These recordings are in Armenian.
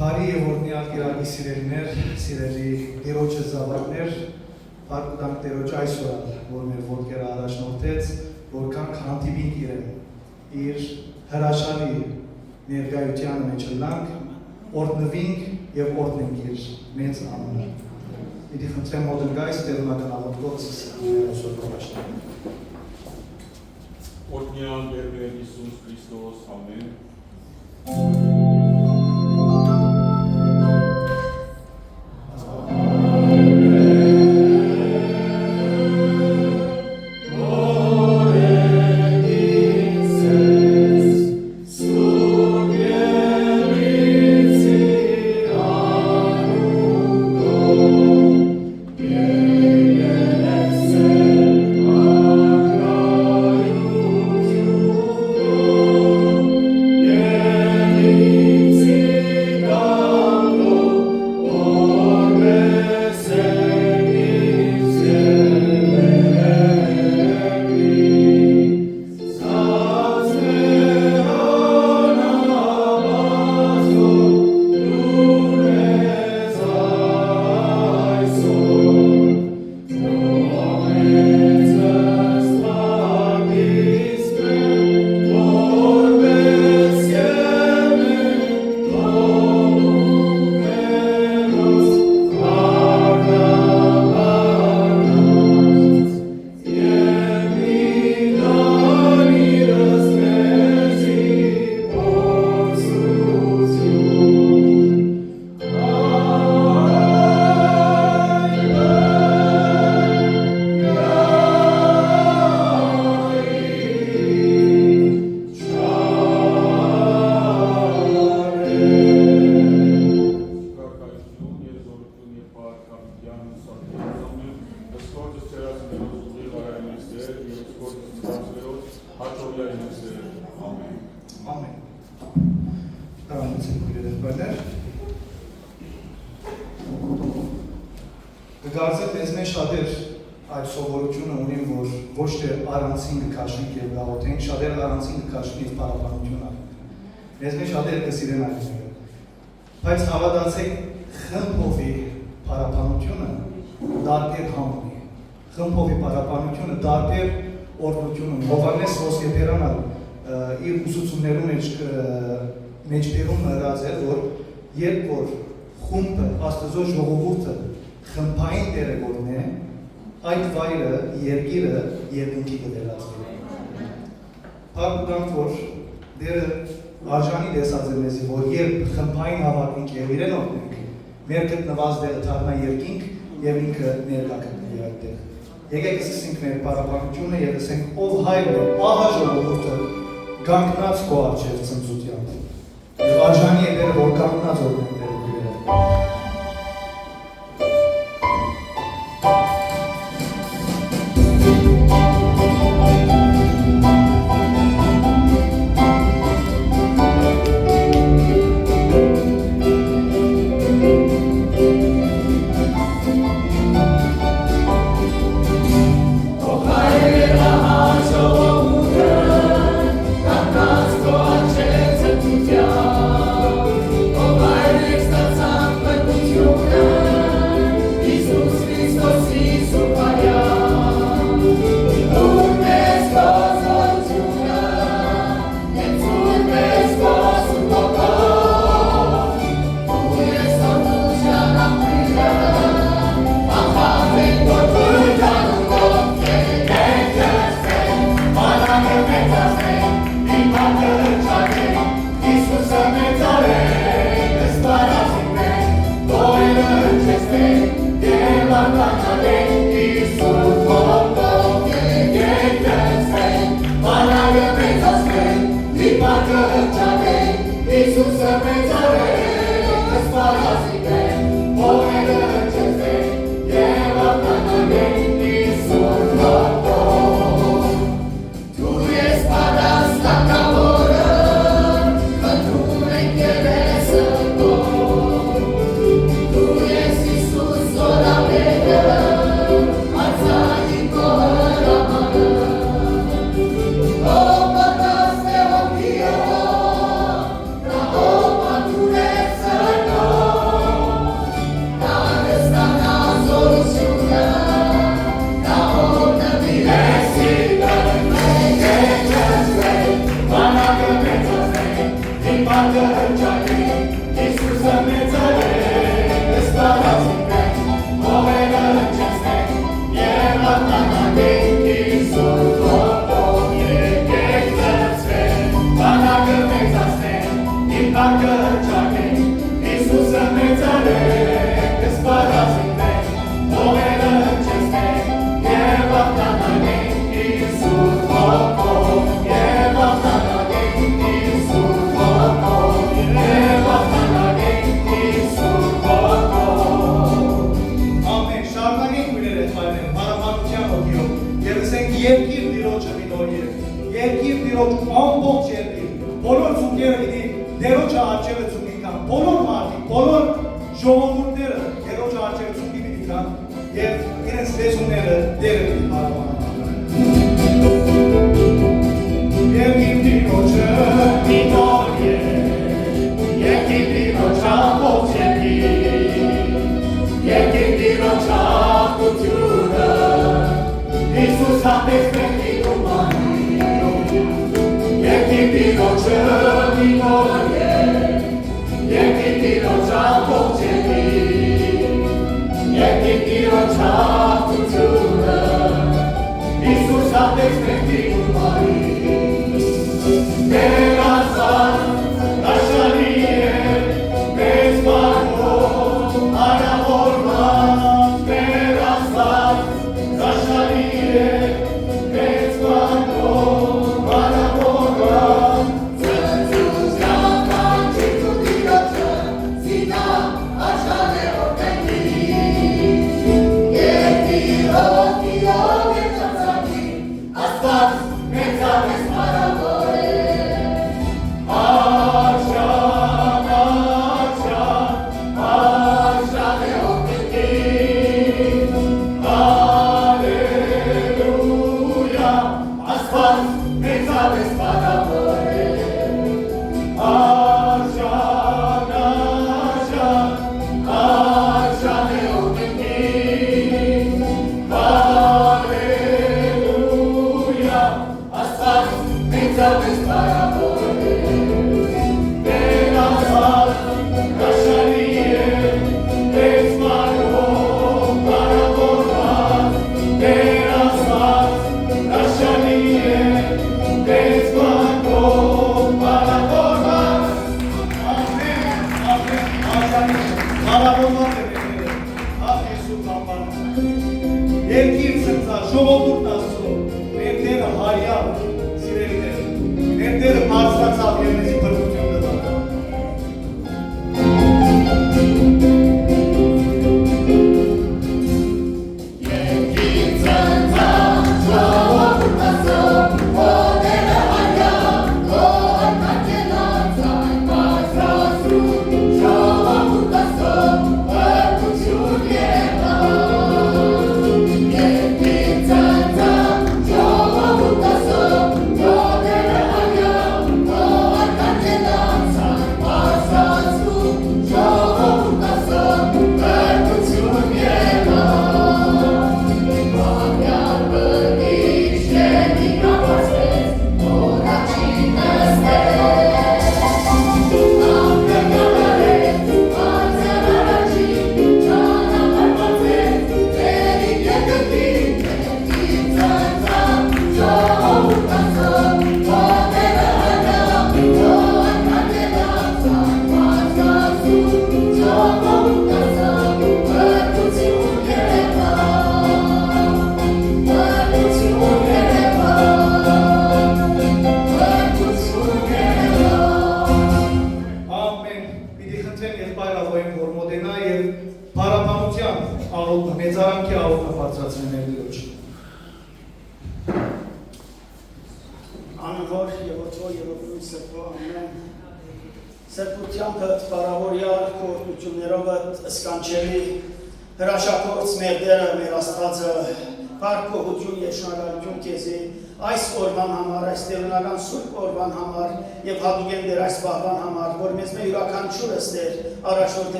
Բարի եւ օրհնյալ Տիրակի սիրելիներ, սիրելի Տիրոջը զավակներ, Բարգուտանք Տիրոջ այսօր, որ մեր ոտքերը առաջնորդեց, որքան հանդիպինք իրեն, իր հրաշալի ներկայության մեջ լանք, օրհնվինք եւ օրհնենք իր մեծ անունը։ Իդի խնդրեմ մոդենգայս տերունական աղոթքով մեր այսօր փոխաշտանը։ Օրհնյալ Տեր Հիսուս Քրիստոս, ամեն։ Բայց հավատացեք խմբովի պարապանությունը դարբեր համունի, խմբովի պարապանությունը դարբեր օրնություն ունի։ Հովհաննես Ոսկեփերանն իր ուսուցումներում մեջբերում հրած է, որ երբ որ խումբը Աստծո ժողովուրդը խմբային տերը գործնե, այդ վայրը երկիրը երկնքի կվերածվի։ Փառք որ դերը արժանի տեսած է մեզի, որ երբ խմբային հավատինք եւ իրեն օրհնենք, մեր գտնված դերը դառնա երկինք եւ ինքը ներկա կգտնվի այդտեղ։ Եկեք սկսենք մեր պարապանությունը եւ ասենք ով հայրն է, ահա ժողովուրդը կանգնած քո առջև ցնծությամբ։ Եվ արժանի է դերը, որ կանգնած օրհնենք դերը դերը։ Oh,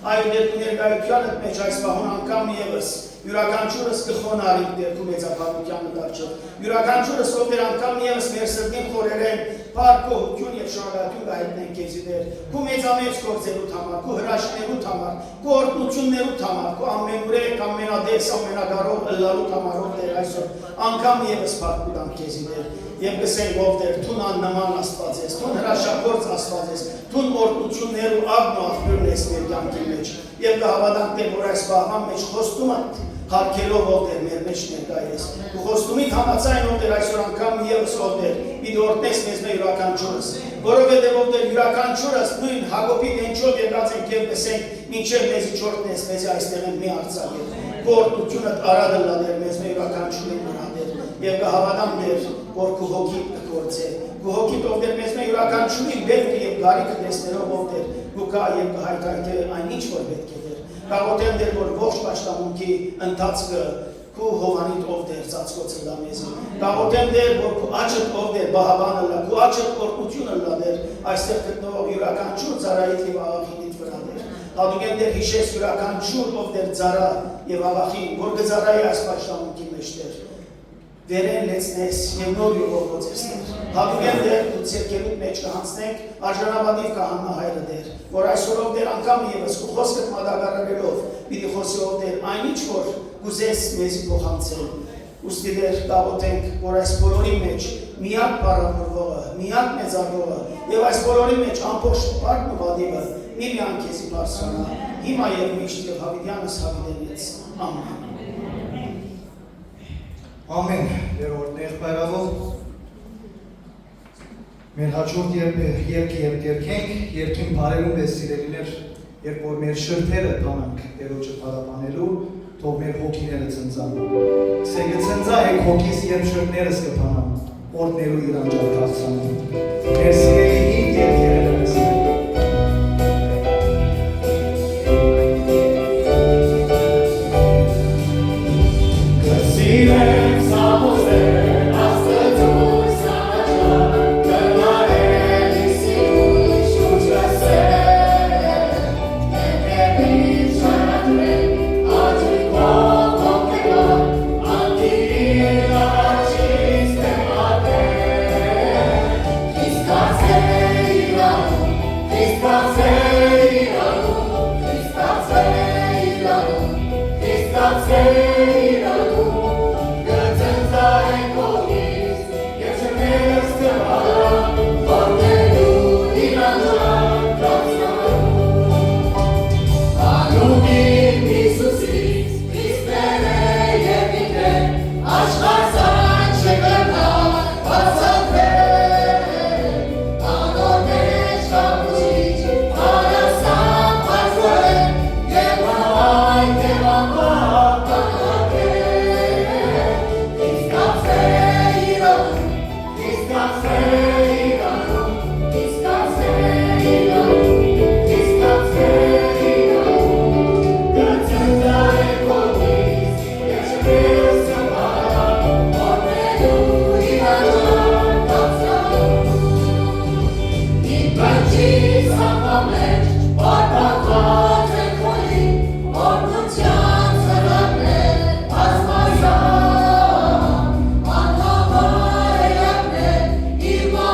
Այո, դեպի ներկայությանդ մեջ այս պահուն անգամ ևս յուրաքանչյուրս կխոնարհի դեր քո մեծապատության դարձը յուրաքանչյուրս ով դեր անգամ միևս մեր սրտին խորերեն փառքություն եւ շնորհակալություն գայտնենք քեզի դեր քո մեծամեծ գործերու համար քո հրաշքներու համար քո օրհնություններու համար քո ամենուրեք ամենադես ամենագարող ըլլալու համար ով դեր այսօր անգամ միևս փառքություն քեզի դեր եւ գսենք ով դեր թուն աննման Աստված ես թուն հրաշագործ Աստված ես թուն օրհնություններու աղն ու աղբյուրն ես մեր կյանքի մեջ եւ կհավատանք դեր որ այս բաղման մեջ խոստումը հարկելով ով դեր մեր մեջ ներկա ես ու խոստումի համաձայն ով դեր այսօր անգամ եւս ով դեր մի դորտնես մեզ մեր յուրաքանչյուրս որովհետեւ ով դեր յուրաքանչյուրս նույն Հակոբի դենչով եկած ենք եւ գսենք մինչեւ մեզի չորտնես մեզի այստեղ են մի արցակել գործությունը արադը լադեր մեզ մեր յուրաքանչյուրին վրա դեր եւ կհավատամ դեր որ քո հոգի կգործե քո հոգի ով դեր մեզ մեր յուրաքանչյուրին բերքը եւ գարիքը տեսներով ով դեր դու կա եւ կհայտայտե այն ինչ որ պետք է դեր Կաղոտեմ դեր, որ ողջ պաշտամունքի ընթացքը քու հովանիտ ով դեր ծածկոցը լա մեզի։ Կաղոտեմ դեր, որ քու աչըտ ով դեր բահաբանը լա, քու աչըտ օրհնությունը լա դեր, այստեղ գտնվող յուրաքանչյուր ծառայիդ եւ աղախինիդ վրա դեր։ Հատուկեն դեր հիշես յուրաքանչյուր ով դեր ծառա եւ աղախին, որ կծառայի այս պաշտամունքի մեջ դեր։ Վերեն լեցնես եւ նոր ողողոցես դեր։ Հատուկեն դեր դու ցերկելու մեջ կհանցնենք արժանապատիվ կահանա հայրը դեր, որ այսօրով դեր անգամ եւս քո խոսքը մատակարարելով պիտի խոսի ով դեր այնինչ որ կուզես մեզի փոխանցել։ Ուստի դեր կաղոթենք, որ այս բոլորի մեջ միակ պարավորվողը, միակ մեծարվողը եւ այս բոլորի մեջ ամբողջ պարտն ու բադիվը միայն քեզի բարձրանա։ Հիմա եւ միշտ եւ հավիտյանս հավիտենից։ Ամեն։ Ամեն, դեր օրհնեղ բարավով Մեր հաջորդ երգը երգենք, երկին բարելում ես սիրելիներ, երբ որ մեր շրթերը տանանք Տերոջը պարապանելու, թող մեր հոգիները ցնցան։ Սեգը ցնցա հեք հոգիս երբ շրթներս կփանան, օրհնելու իրան ջարդացան։ Մեր սիրելի երգերը լսենք։ Ima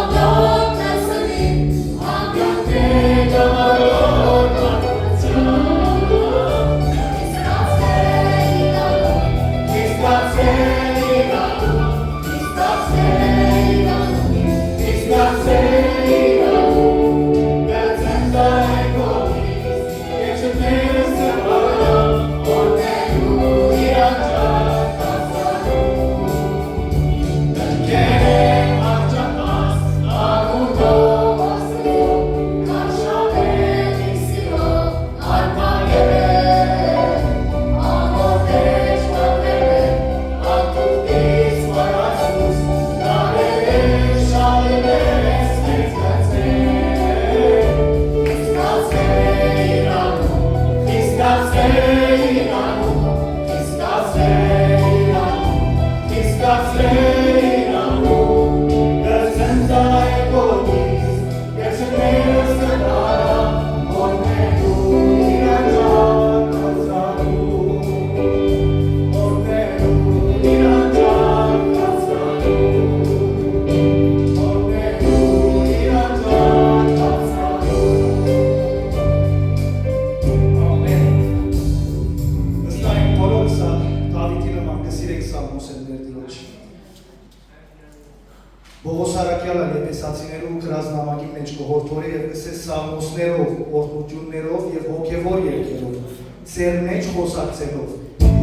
Եսակյալը Եփեսացիներու գրած նամակի մեջ կողորթորի եւ կսե սաղմոսներով, օրհնություններով եւ հոգեվոր երգերով, ծեր մեջ խոսակցելով,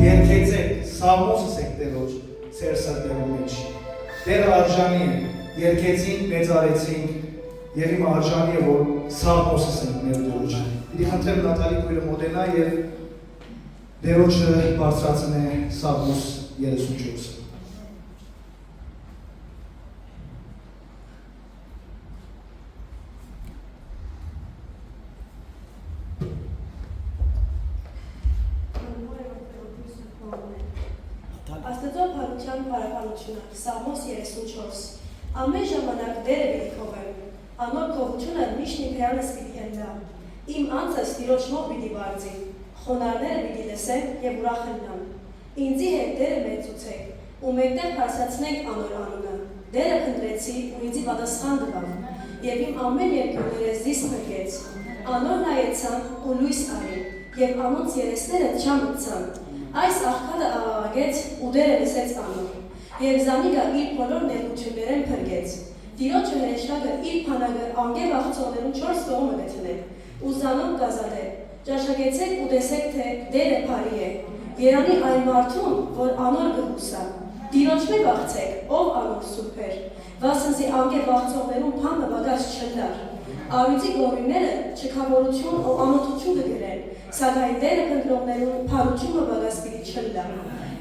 երգեցեք, սաղմոսս եք Տերոջ, ծեր սրտերու մեջ։ Տերը արժանի է, երգեցինք, մեծարեցինք, եւ իմ արժանի է, որ սաղմոսս ենք մեր Տերոջ։ Պիտի խնդրեմ Նատալի քույրը մոտենա եւ Տերոջը բարձրացնե Սաղմոս 34-ը։ Աստծո փառության փառաբանությունը, Սաղմոս 34, ամեն ժամանակ դերը պիտի քովեմ, անոր քովությունը միշտ իմ հերանս պիտի ելնա, իմ անձս Տիրոջ մոտ պիտի բարձի, խոնարհները պիտի լսեն եւ ուրախանան, ինձի հետ դերը մեծուցեք, ու մեկտեղ բարձրացնենք անոր անունը, դերը փնտրեցի ու ինձի պատասխան տվավ, եւ իմ ամեն երկրները զիս փրկեց, անոր նայեցան ու լույս արի, եւ անոնց երեսները չամտցան, այս աղքատը աղաղագեց ու դերը լսեց անոր, եւ զանիկը իր բոլոր ներկություններեն փրկեց, Տիրոջը հրեշտակը իր փանագը անգև աղցողներուն 4 կողմը գտնեք, ու զանոն կազատե, ճաշակեցեք ու տեսեք, թե դերը բարի է, երանի այն մարդուն, որ անոր գհուսա, Տիրոջ մի բաղցեք, ով անոր սուրբ էր, վասնզի անգև աղցողներուն փամը բագած չնդար, Արույցի գորինները չքավորություն ու ամոթություն կգրեն, սակայն դերը փնտրողներուն փառությունը բագած պիտի չըլլա։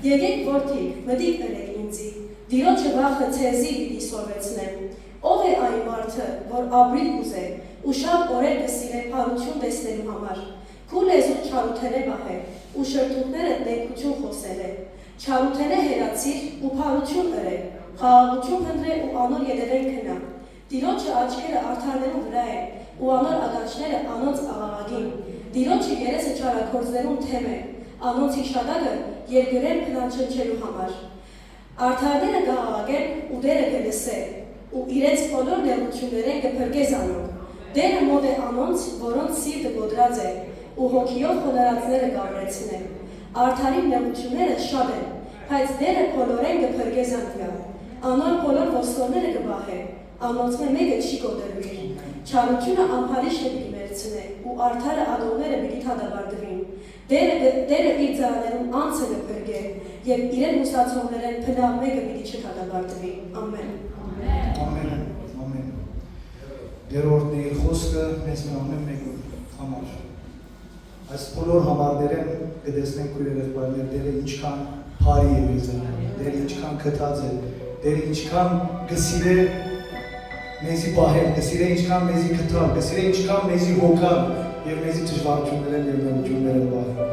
Եկեք որդիկ, մտիկ ըրեք ինձի, Տիրոջը վախը ցեզի պիտի սորվեցնեմ։ Ով է այն մարդը, որ ապրիլ կուզե, ու շատ օրեր կսիրե փառություն տեսնելու համար։ Քու լեզուն չարութենե բահե, ու շրթունքները ներկություն խոսել է։ Չարութենե հերացիր ու փառություն ըրե, խաղաղություն փնտրե ու անոր ետևեն քնա։ Տիրոջը աչքերը արդարներուն վրա է, ու անոր ականջները անոնց աղաղագին։ Տիրոջը երեսը չարաքորձներուն թեմ է, անոնց հիշատակը երկրեն փնանչնչելու համար։ Արդարները կաղաղագեն ու դերը կլսե, ու իրենց բոլոր նեղություններեն կփրկե զանոն։ Դերը մոտ է անոնց, որոնց սիրտը գոդրած է, ու հոգիով խոնարհածները կամրեցնե։ Արդարի նեղությունները շատ են, բայց դերը բոլորեն կփրկե զանիկա։ Անոր բոլոր ոսկորները կբահե, անոնցմե մեկը չի կոտրվի։ Չարությունը ամփալիչը պիտի մերցնե, ու արդարը ադողները պիտի թադաբարդվին։ Դերը իր ծառաներուն անձը կփրկե, եւ իրեն հուսացողներեն փնավ մեկը պիտի չթադաբարդվի։ Ամեն։ Ամեն, ամեն։ Երրորդն իր խոսքը մեզ ամեն մեկու համար։ Այս բոլոր համարներեն կտեսնենք քույր եղբայրներ, դերը ինչքան բարի է մեզ, դերը ինչքան քթած է, դերը ինչքան գսիրե մեզի պահել, կսիրե ինչքան մեզի քթալ, կսիրե ինչքան մեզի հոգալ եւ մեզի դժվարություններն եւ նեղությունները բահել։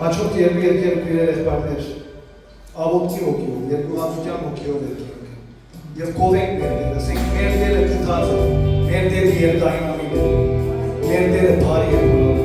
Հաջորդ երկու երկեր քույր եղբայրներ աղոթքի հոգիով, երկուհատության հոգիով եկեք եւ կովենք մեր դերը, ասենք մեր դերը քթած է, մեր դերը երկայնամին է, մեր դերը բարի է բոլոր։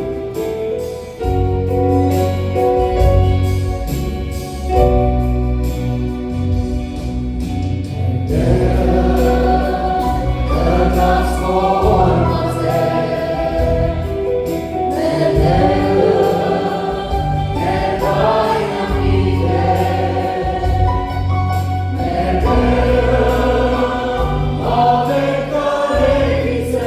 Ave Carevice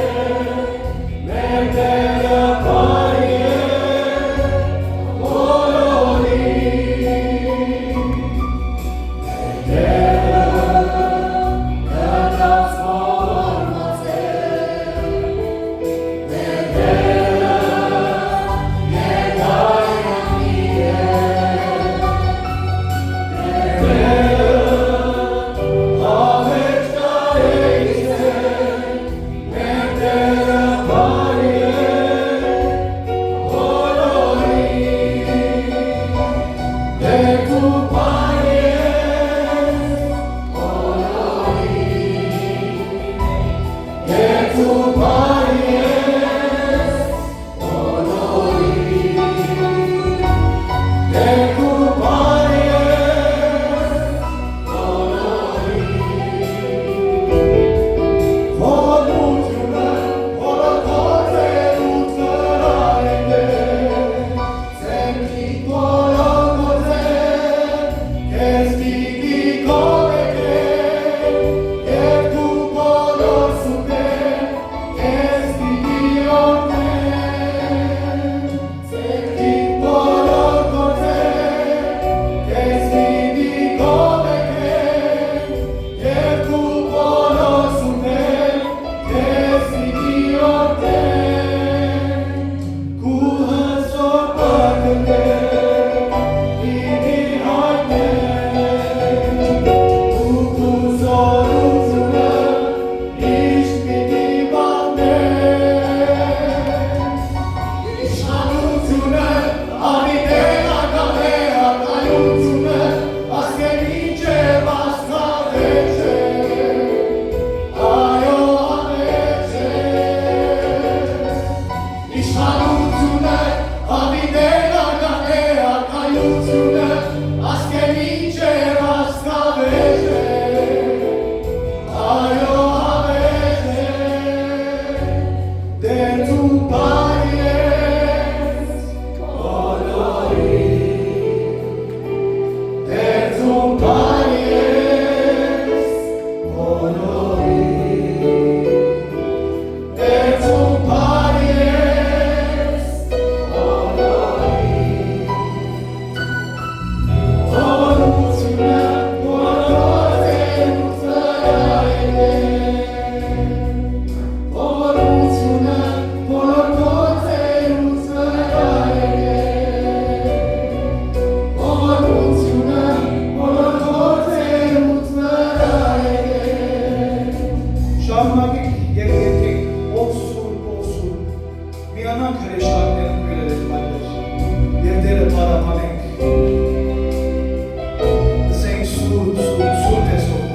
Շարունակեք եւ եկեք ով սուր միանանք հրեշտակներն գույրերել մայրեր եւ դերը պարապանենք ասենք սուր տեսողներ ով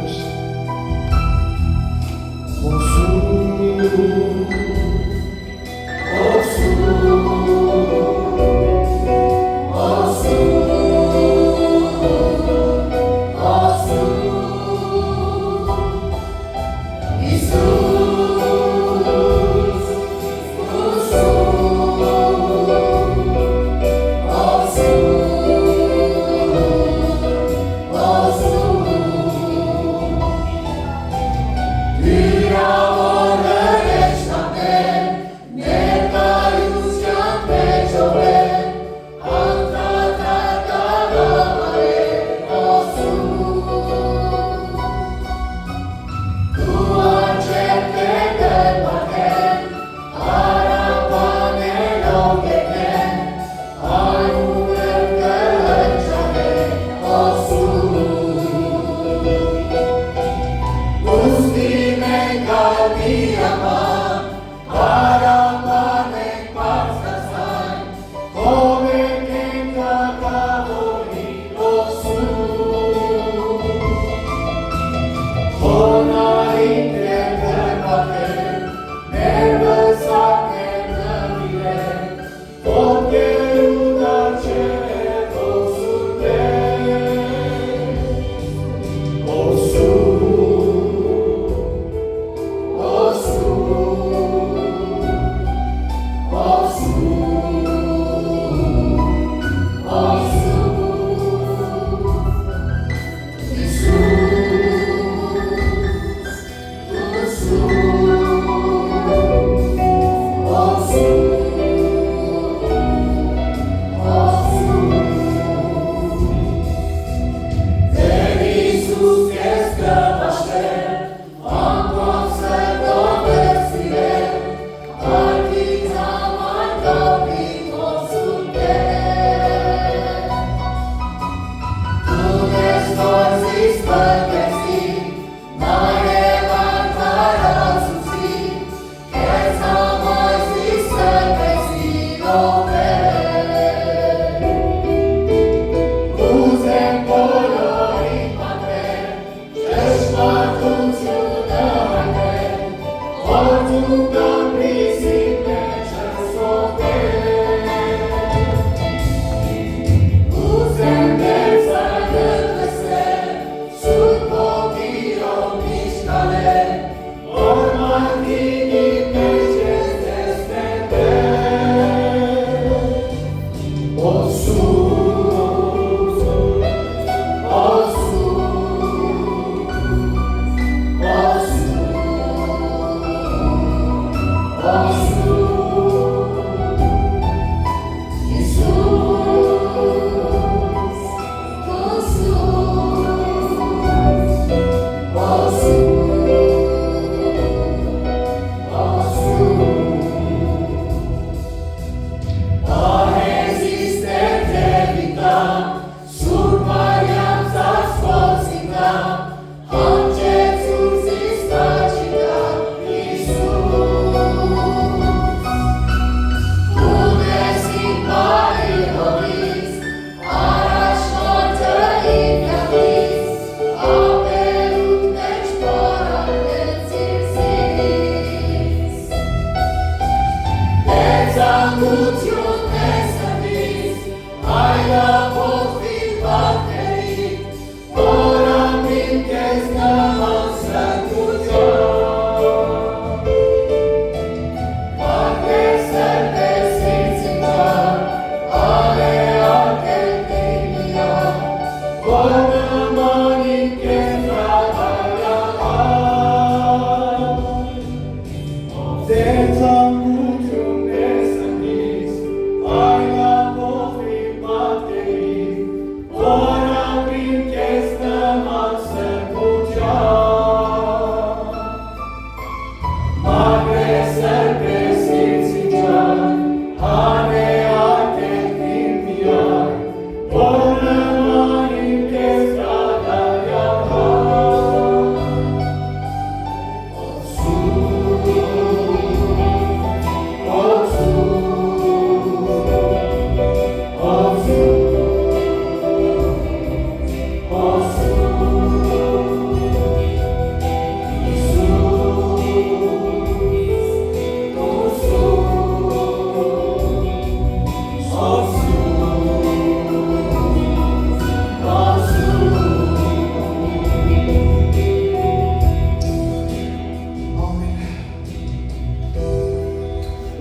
Su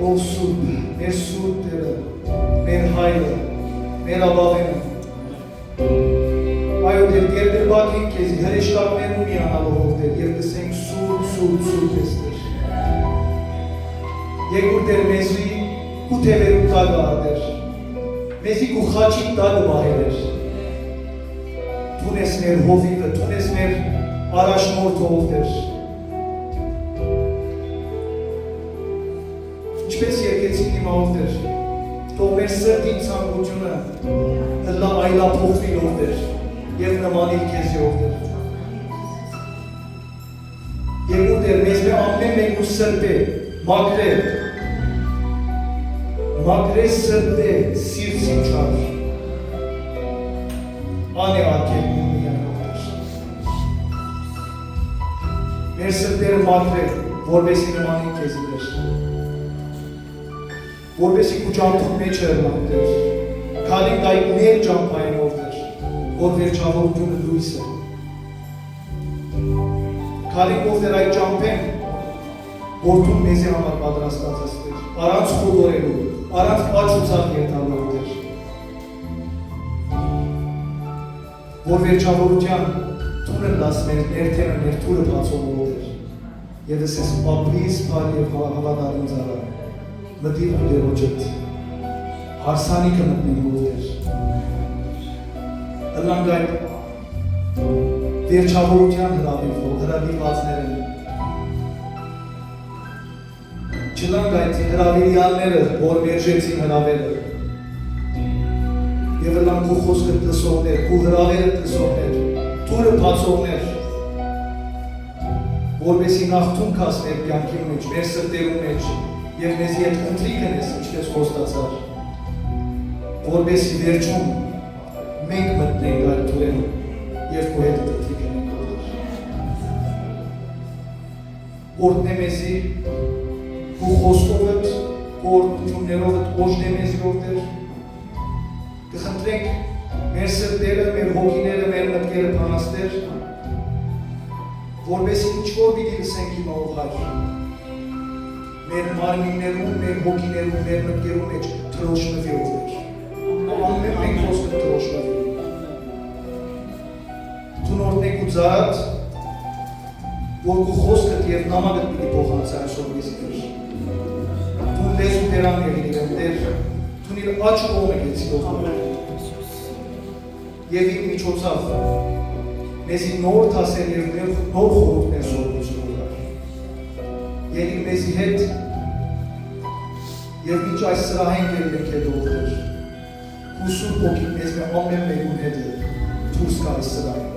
ով սուրբ, մեր սուրբ Տերը, մեր հայրը, մեր աբավենը։ Այո Տեր, երբերբակ ենք քեզի հրեշտակներում միանալով ով Տեր, եւ կսենք սուրբ, սուրբ, սուրբ ես Տեր։ Եկուր Տեր մեզի ու թևերու տագը ատեր, մեզի ու խաչի տագը բահեր, թունես մեր հովիվը, թունես մեր առաջնորդը ով Տեր։ Ինչպես երկեցին հիմա ով Տեր, թող մեր սրտի ցանկությունը հլա այլափոխվի ով Տեր եւ նմանիլ քեզի ով Տեր։ Եկուր Տեր, մեզ մե ամեն մեկու սրտե մակրե սրտե սիրտին չար։ Անե արկել միան ով Տեր։ Մեր սրտերը մակրե, որպեսի նմանիլ քեզի Տեր։ Որպեսի քու ճամփուն մեջ հեռնան Տեր, քանիկ այդ մեր ճամփային ով Տեր, որ վերջավորությունը լույս է։ Քանիկ ով Տեր այդ ճամփեն, որ դու մեզի համար պատրաստած ես Տեր, առանց խոդորելու, առանց աճ ու ցավ երթալու ով Տեր։ Որ վերջավորության տունը լաս մեր ներթերը մեր թուրը բացող ով Տեր, եւ ես ես ապրիս փար եւ հավատարիմ զարար։ Մտիր ու դերոջդ, հարսանիքը մտնենք ով Տեր։ Հլանք այդ վերջավորության հրավիրվածները, չլանք այդ հրավիրյալները, որ մերժեցին հրավերը, և հլանք ու խոսքը տսողներ, ու հրավերը տսողներ, թուրը բացողներ, որպեսի նախթուն կաս մեր կյանքի մեջ, մեր սրտերու մեջ, և մեզի հետ ընտրիքն ես, ինչպես խոստացար, որպեսի վերջում մենք մտնենք այդ թուրենում և քո հետ ընտրիքն ենք որդեր։ Օրդն է մեզի, քո խոսքովդ, քո օրդություններովդ օժն է մեզի որդեր, կխնդրենք մեր սրտերը, մեր հոգիները, մեր մտքերը փանաստեր, որպեսի ինչ-որ պիտի լսենք հիմա ով Հայր, մեր մարմիններում, մեր հոգիներում, մեր մտքերում մեջ թրոշնվի ով Տեր։ Ամեն մենք խոսքը թրոշնվի։ Դու նորտնեք ու ծարատ, որ քո խոսքդ և նամակդ պիտի փոխանցի այսօր մեզ Տեր։ Դու լեզու Տերան եղիր Տեր, դու իր աճ կողմը գեցի ով Տեր։ Եվ իր միջոցով մեզի նոր թասեր և նոր խորհուրդներ սովորություն ուղղար։ Եկիր մեզի հետ և մինչ այս սրահեն կերնենք հետ ով Տեր։ Քու սուրբ ոգին մեզ մե ամեն մեկուն հետ է դուրս գա այս սրահեն։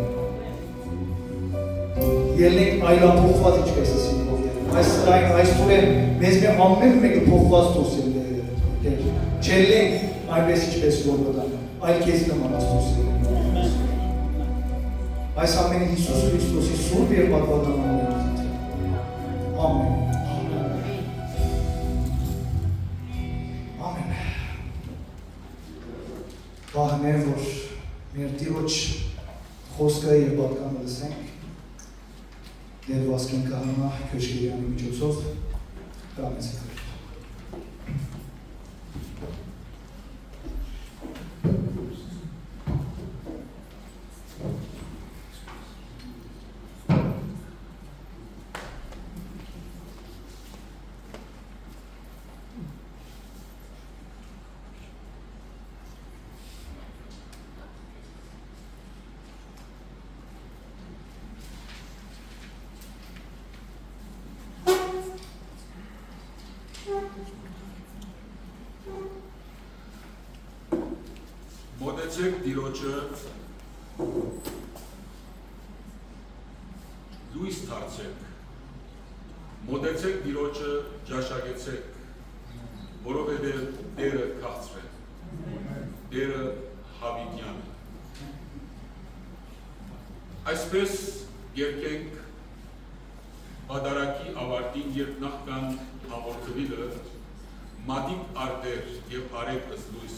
Ելնենք այլափոխված ինչպես ասին ով Տեր։ Այս սրահեն, այս թուրեն մեզ մե ամեն մեկը փոխված դուրս ելներ։ Չելնենք այնպես ինչպես որ մտան, այլ քեզ նմանած դուրս ելնենք։ Այս ամենը Հիսուս Քրիստոսի սուրբ և պատվական անունով։ Ամեն։ Ամեն։ Վահանեմ, որ մեր Տիրոջ խոսքը և պատկանը լսենք, Տեր Վասկեն Քահանա Քոչկիրյանի միջոցով կրամեցեք։ Մոտեցեք Տիրոջը լույս դարձեք, մոտեցեք Տիրոջը ճաշակեցեք, որովհետև Տերը քաղցրել, Տերը հավիտյան է։ Այսպես երգենք Պատարագի ավարտին, երբ նախքան հաղորդվելը մատիկ արտեր և արեք լույս։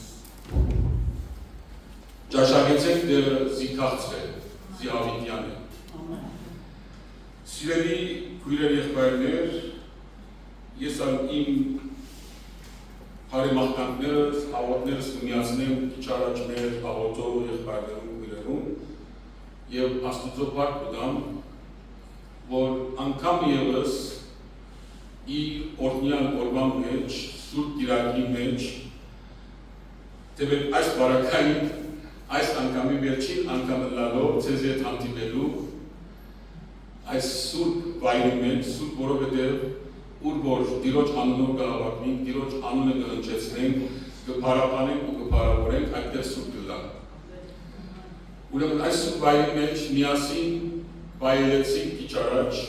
Ճաշակեցեք Տերը զի քաղցրել, զի հավիտյան է։ Սիրելի քույրեր եղբայրներ, ես իմ Հարեմախտանքներս, հաղորդներս կմիացնեմ քիչ առաջ մեր աղոթով եղբայրներում ու իրերում եւ Աստծո փառք կտամ, որ անգամ ևս իր օրհնյալ օրվան մեջ, Սուրբ Կիրակի մեջ, թեպետ այս բարակային, այս անգամի վերջին անգամը լալով ցեզ հետ հանդիպելու այս Սուրբ վայրի մեջ, Սուրբ որովհետև ուր որ Տիրոջ անունով կհավաքվենք, Տիրոջ անունը կհնչեցնենք, կփարապանենք ու կփարավորենք, այդտեղ Սուրբ կլա։ Ուրեմն այս Սուրբ վայրի մեջ միասին վայելեցինք քիչ առաջ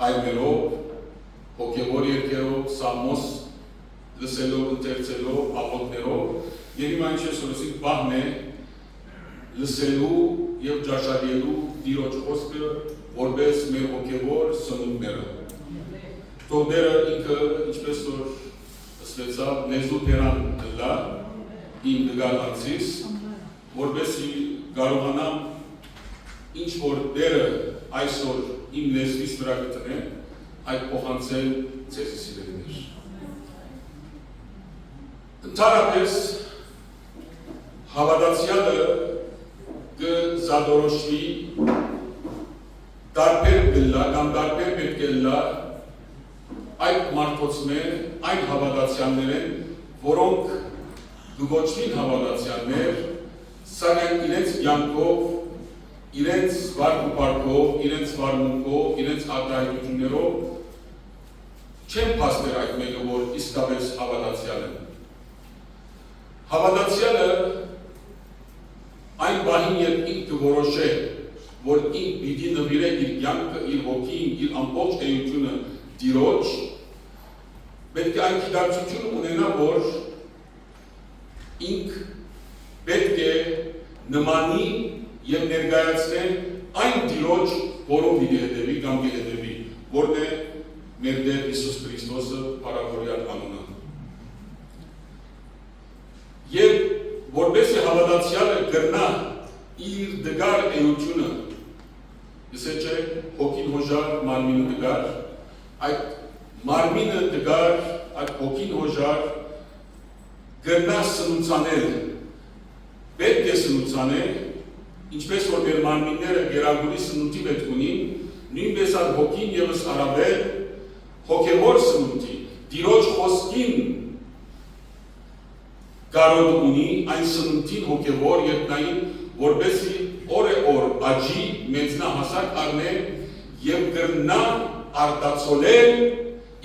հայրերով, հոգևոր երգերով, սամոս լսելով, ընթերցելով, աղոթներով, եւ հիմա ինչ ես որսիկ բահն է լսելու եւ ճաշակելու Տիրոջ խոսքը որպես մեր հոգևոր սնունդները։ Թողները ինքը ինչպես որ ասվեցավ լեզու բերան դլա իմ դգալ անցիս, որպեսի կարողանամ ինչ որ դերը այսօր իմ լեզվից վրա կտնեմ, այդ փոխանցել ձեզ սիրելիներ։ Ընդհանրապես հավատացյալը կզադորոշվի տարբեր գլա կամ տարբեր պետք է լա այդ մարդոցներ, այն հավատացյալներ են, որոնք գոչվին հավատացյալներ, սակայն իրենց կյանքով, իրենց վարքուպարկով, իրենց վարմունքով, իրենց արտահայտություններով չեն փաստեր այդ մեկը, որ իսկապես հավատացյալ են։ Հավատացյալը այն բանին երբ ինքը կորոշե, որ ինք պիտի նվիրե իր կյանքը, իր հոգին, իր ամբողջ էությունը Տիրոջ, պետք է այն գիտակցություն ունենա, որ ինք պետք է նմանի եւ ներկայացնե այն Տիրոջ, որով պիտի հետևի կամ կհետևի, որն է մեր Տեր Հիսուս Քրիստոսը փառավորյալ անունը։ Եվ որպեսզի հավատացյալը կրնա իր դգար էությունը, ասե չէ հոգին հոժար, մարմինը դգար, այդ մարմինը դգար, այդ հոգին հոժար կրնա սնուցանել, պետք է սնուցանել, ինչպես որ մեր մարմինները գերագույն սնունդի պետք ունին, նույնպես այդ հոգին ևս առավել հոգևոր սնունդի, Տիրոջ խոսքին կարոտ ունի այն սնունդին հոգևոր երկնային, որպեսզի օր է օր աճի մեծնահասակ առնե եւ կրնա արտացոլել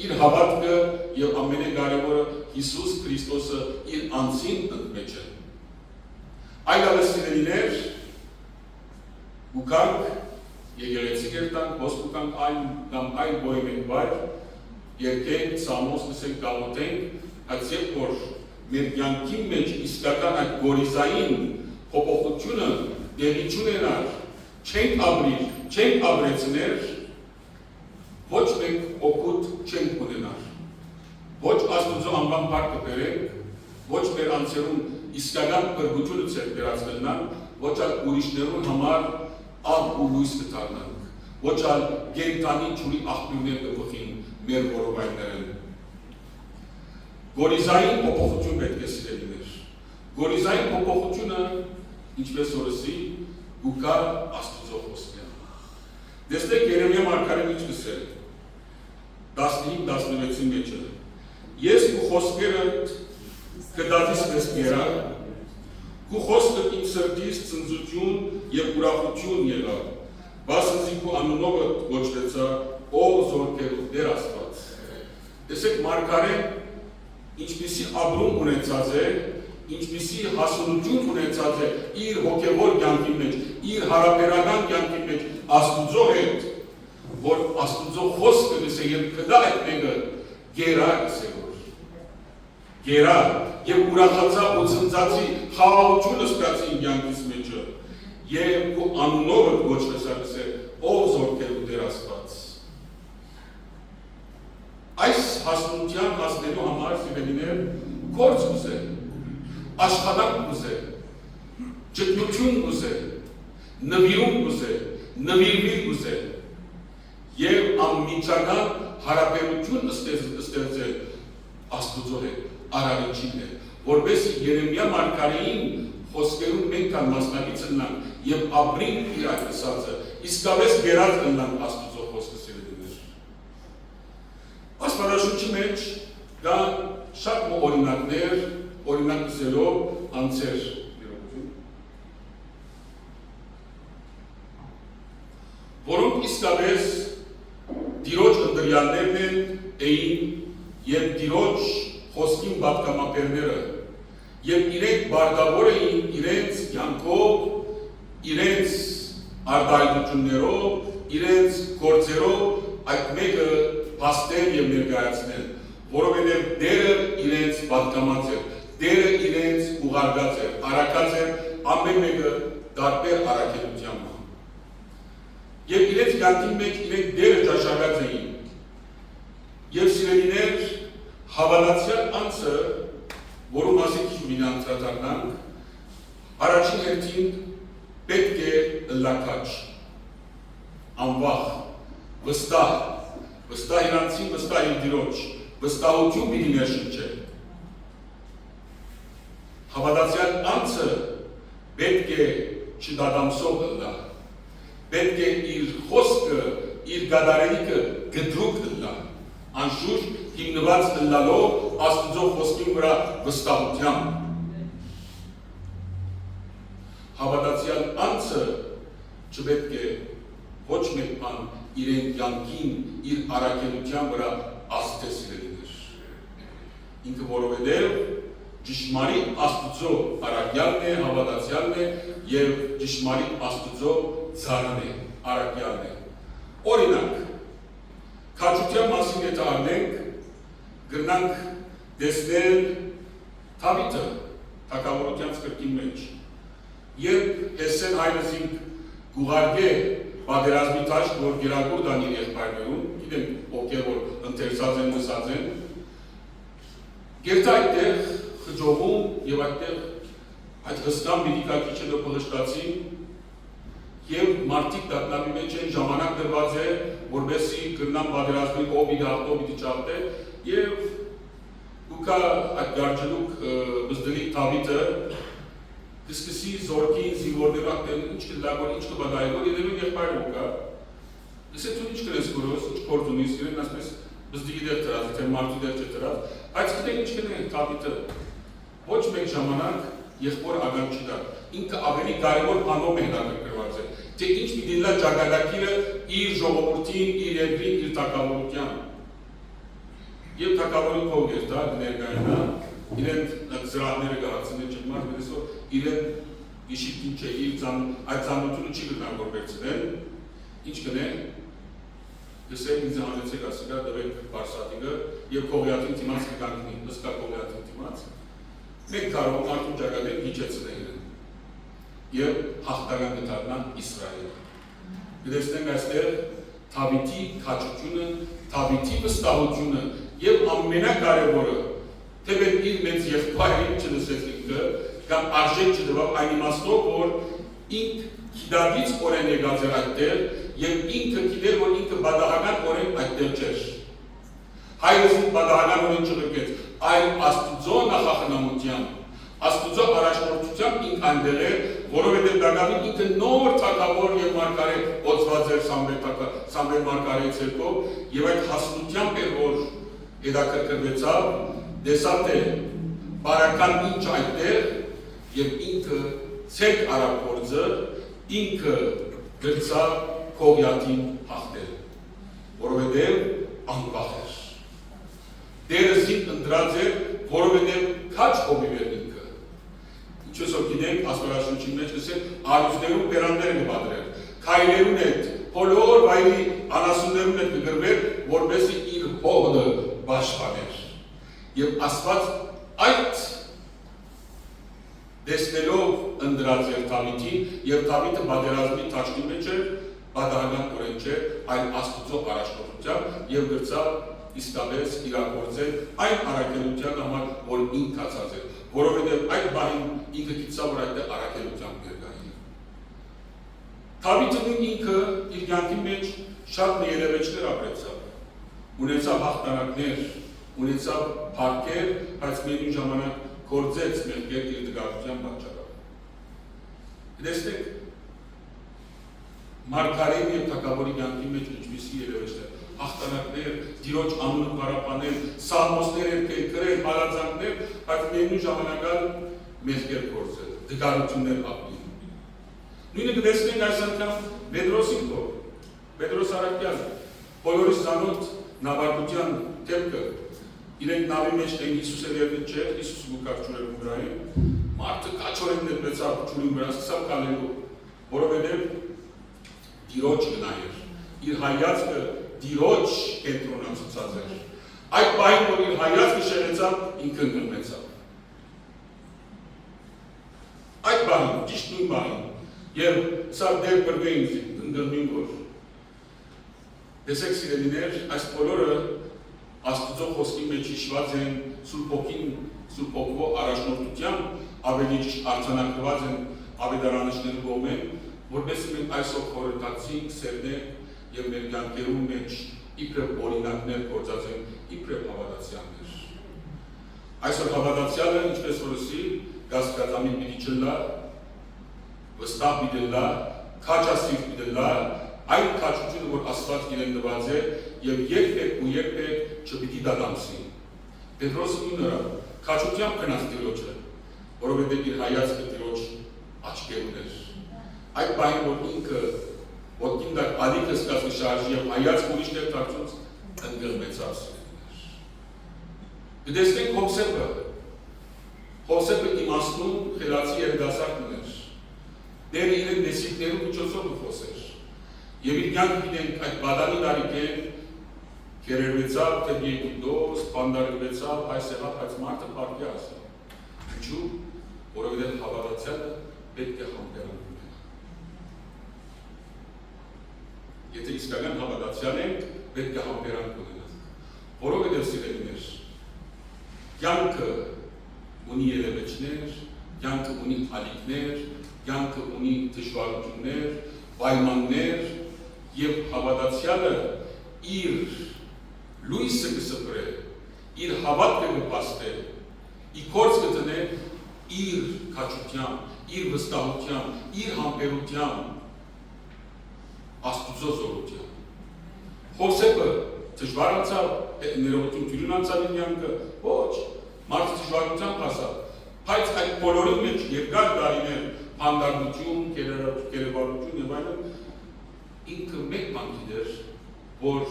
իր հավատքը եւ ամենակարևորը Հիսուս Քրիստոսը իր անձին ընդմեջը։ Այլապես սիրելիներ, ուկանք եկեղեցի կերտանք, ոսկուկանք այն կամ այլ բոյմենք վայր, երկենք, սամոս լսենք, գաղութենք, այդ երբ որ մեր կյանքի մեջ իսկական այդ գորիզային փոփոխությունը դեպի չունենար, չենք ապրիր, չենք ապրեցներ, ոչ մենք օգուտ չենք ունենար, ոչ Աստուծո անվան փառք կբերենք, ոչ մեր անձերում իսկական փրկությունը ցեր վերածվելնան, ոչ այլ ուրիշներուն համար աղ ու լույս կդառնանք, ոչ այլ գենտանի ջուրի աղբյուրներ կփոխին մեր որովայններն։ Գորիզային փոփոխություն պետք է սիրելիներ։ Գորիզային փոփոխությունը ինչպես որսի գուկա Աստուծո խոսքերը։ Դեստեք Երեմիա մարգարեն ինչ գսել 15-16-ի մեջը։ Ես քու խոսքերը կդատիս մեզ գերա, քու խոսքը իմ սրտից ցնծություն եւ ուրախություն եղավ, բասնզի քու անունովը գոչվեցա ով զորքերու Տեր Աստված։ Տեսեք մարգարեն ինչպիսի ապրում ունեցած է, ինչպիսի հասունություն ունեցած է իր հոգևոր կյանքի մեջ, իր հարաբերական կյանքի մեջ Աստուծո հետ, որ Աստուծո խոսքը լսե եւ կդա այդ մեկը գերա ասել որ գերա եւ ուրախացա ու ցնծացի խաղաղությունը ստացի իմ կյանքից մեջը եւ քո անունովը գոչվեցա ասել ով զորքերու Տեր Աստված։ Այս հասունության հասնելու համար սիրելիներ գործ ուզել, աշխատանք ուզել, ճգնություն ուզել, նվիրում ուզել, նվիրվիլ ուզել եւ անմիջական հարաբերություն ստեղծել Աստուծո հետ, արարիչին հետ, որովհետեւ Երեմիա մարգարեին խոսքերում մենք կան մասնակից ըննանք եւ ապրենք իր ասածը, իսկապես գերած ըննանք Աստուծո խոսքը սիրելիներ։ Աստվածաշունչի մեջ կա շատ օրինակներ, օրինակ զելով անձեր, որոնք իսկապես Տիրոջ ընտրյալներն էին եւ Տիրոջ խոսքին պատգամապերները եւ իրենք բարգավոր էին իրենց կյանքով, իրենց արտահայտություններով, իրենց գործերով այդ մեկը փաստել եւ ներկայացնել, որովհետեւ դերը իրենց պատգամած էր, դերը իրենց ուղարկած էր, արակած էր ամեն մեկը տարբեր արակելությամբ։ Եվ իրենց կյանքի մեջ իրենք դերը ճաշակած էին։ Եվ սիրելիներ, հավատացյալ անձը, որու մասին քիչ անդրադառնանք, առաջին հերթին պետք է լաքաչ, անվախ, վստահ իրանցին, վստահ իր Տիրոջ, վստահություն պիտի ներշնչել։ Հավատացյալ անձը պետք է չդադամսող լա, պետք է իր խոսքը, իր գադարելիքը գդրուկ լա, անշուշտ հիմնված լալով Աստուծո խոսքի վրա վստահությամբ։ Հավատացյալ անձը չպետք է ոչ մեկ բան իրեն կյանքին, իր առաքելության վրա ասթե սիրելիներ։ Ինքը որովհետև ճշմարիտ Աստուծո առաքյալն է, հավատացյալն է եւ ճշմարիտ Աստուծո ծառան է, առաքյալն է։ Օրինակ, քաջության մասին եթե առնենք, գրնանք տեսնել Դավիթը թագավորության գրքի մեջ։ Երբ Հեսեն հայրը գուղարկե պատերազմի տաշտ, որ գերագուր դան իր եղբայրներուն, գիտենք ովքեր որ ընթերցած են, լսած են, գերտա այդտեղ խջովում եւ այդտեղ այդ հսկան միդիկակիչը փղշտացին եւ մարդիկ դատնամի մեջ են ժամանակ դրված է, որովհետեւ կրնան պատերազմի ով իր ախտովի ճարտե եւ ուկա այդ գարջելուկ բզդելի Դավիթը կսկսի զորքին զինվորներու ակտել ինչ կդագոր, ինչ կբադայգոր, իրենու եղբայրը ուկա լսե դու ինչ կրես գորոս, ինչ կորդ ունիս, իրեն ասպես բզդիգի դեր տրած, թե մարդու դեր չտրած, բայց գիտեք ինչ կնենք Դավիթը ոչ մեկ ժամանակ եղբոր ագան չի դար, ինքը ավելի կարևոր բանով մեղնակրկրված է, թե ինչ պիտի լա ճակատագիրը իր ժողովրդին, իր երկրին, իր թագավորության։ Եվ թագավորի փող էր դա ներկայանա, իրեն զրահները գահացնել չմար, մերեսով իրեն իշիքին չէ, այդ ծանոթությունը չի գտնան որ վերցնել, ինչ կնեն, գսել ինձ հանեցեք ասիկա, դվեք բարսատիկը և կողյատին թիմաց կգանքնի, նսկա կողյատին թիմաց, մենք կարող մարդուն ճակատեն գիջեցնել իրեն և հաղթական գտարնան Իսրայել։ Գտեսնենք այստեղ Դավիթի քաջությունը, Դավիթի վստահությունը և ամենակարևորը, թեպետ իր մեծ եղբայրին չլսեց ինքը, կամ արժեք չդվավ այն իմաստով, որ ինք գիտադից օրեն եկած էր այդտեղ և ինքը գիտեր, որ ինքը բադահական օրեն այդտեղ չէր։ Հայրս ինք բադահական օրեն չղրկեց, այլ Աստուծո նախախնամությամբ, Աստուծո առաջնորդությամբ ինք այնտեղ էր, որովհետև Դավիթ ինքը նոր թագավոր և մարգարե օծված էր Սամվել մարգարեի ցերկով և այդ հասնությամբ էր, որ հետաքրքրվեցավ, տեսավ թե բարական ինչ այդտեղ և ինքը ցերկ արավ գործը, ինքը գրծավ Գողիաթին հաղթել, որովհետև անվախ էր։ Դերը զինք ընտրած էր, որովհետև քաչ հովիվ էր ինքը։ Ինչպես որ գիտենք, Աստվածաշունչի մեջ ասել, արուստներում բերաններ կպատրեր, քայլերուն հետ, բոլոր վայրի անասուններուն հետ կգրվեր, որպեսզի իր հողը պաշտպաներ։ Եվ Աստված այդ տեսնելով ընտրած էր Դավիթին, և Դավիթը պատերազմի թաշկի մեջ էր, պատահական օրեն չէ, այլ Աստուծո առաջնորդությամբ և գրծավ իսկապես իրագործել այն առաքելության համար, որ ինք կացած էր, որովհետև այդ բանին ինքը գիտցավ, որ այդտեղ առաքելությամբ ներկային։ Դավիթը ինքը իր կյանքի մեջ շատ երևեջներ ապրեցավ, ունեցավ հաղթանակներ, ունեցավ փառքեր, բայց միևնույն ժամանակ գործեց մեղքեր իր դգաղության պատճառով։ Տեսեք, մարգարեի եւ թագավորի կյանքի մեջ ինչպիսի երևույթ է, հաղթանակներ, Տիրոջ անունը պարապանել, սաղմոսներ երգել, գրել, հալածանքներ, բայց միևնույն ժամանակ մեղքեր գործել, դգաղություններ ապրել։ Նույնը կտեսնենք այս անգամ Պետրոսին կողմ, Պետրոս Արաքյանը, բոլորիս ծանոթ նավարկության դեպքը, իրենք նավի մեջ են Հիսուսը վերնիտ չէր, Հիսուսը գուկավ ջուրերում վրայում, մարդը կաչորեն նետվեցավ ջուրում վրա, սկսավ կալելու, որովհետև Տիրոջ գնայր, իր հայացքը Տիրոջ կենտրոնացուցած էր, այդ պահին, որ իր հայացքը շեղեցավ, ինքը ընկնմեցավ։ Այդ պահին, ճիշտ նույն պահին, և սա դեր բրգեին ընկնմին որ, տեսեք սիրելիներ, այս բոլորը Աստուծո խոսքի մեջ հիշված են Սուրբ Հոգին, Սուրբ Հոգվո առաջնորդությամբ ավելի արձանագրված են ավետարանիչների կողմեն, որպեսզի մենք այսօր խորհրդացինք, սերնենք եւ մեր կյանքերում մեջ իբրև օրինակներ գործածենք, իբրև հավատացյալներ։ Այսօր հավատացյալը, ինչպես որ ասի, գասկածամիտ պիտի չլա, վստահ պիտի լա, քաջասիրտ պիտի լա, այն քաջությունը, որ Աստված իրեն տված է եւ երբեք ու երբեք չպիտի դադամսի։ Պետրոսը նույնը քաջությամբ գնաց Տիրոջը, որովհետեւ իր հայացքը Տիրոջ աչքերում էր։ Այդ բանը, որ ինքը ոտքին դակ ալիքը սկսի շարժի եւ հայացք ուրիշներ դարձած ընկղմեցավ։ Գտեսնենք Հովսեփը իմաստուն խելացի երիտասարդն էր։ Դեր իրեն դեսիկներու միջոցով խոսեր։ Եվ իր կյանքը գիտենք այդ բադանի տարիքեն կերերվեցավ, թե երկուդոս, պանդարվեցավ, այս եղավ, այս մարդը պարտի ասա։ Ինչու, որովհետև հավատացյալը պետք է համբերանում է։ Եթե իսկական հավատացյալ ենք, պետք է համբերանք ունենանք։ Որովհետև սիրելիներ, կյանքը ունի երևեջներ, կյանքը ունի ալիքներ, կյանքը ունի դժվարություններ, պայմաններ եւ հավատացյալը իր լույսը կսպրե, իր հավատքը կպաստե, իր գործ կտնե իր քաջությամբ, իր վստահությամբ, իր համբերությամբ, Աստուծո զորությամբ։ Հովսեփը դժվար անցավ, ներողություն թույլուն անցավ իր կյանքը, ոչ, մարդը դժվարությամբ հասավ, բայց այդ բոլորի մեջ երկար տարիներ հանդարտություն, կերևարություն եւ այլն, ինքը մեկ բան գիտեր, որ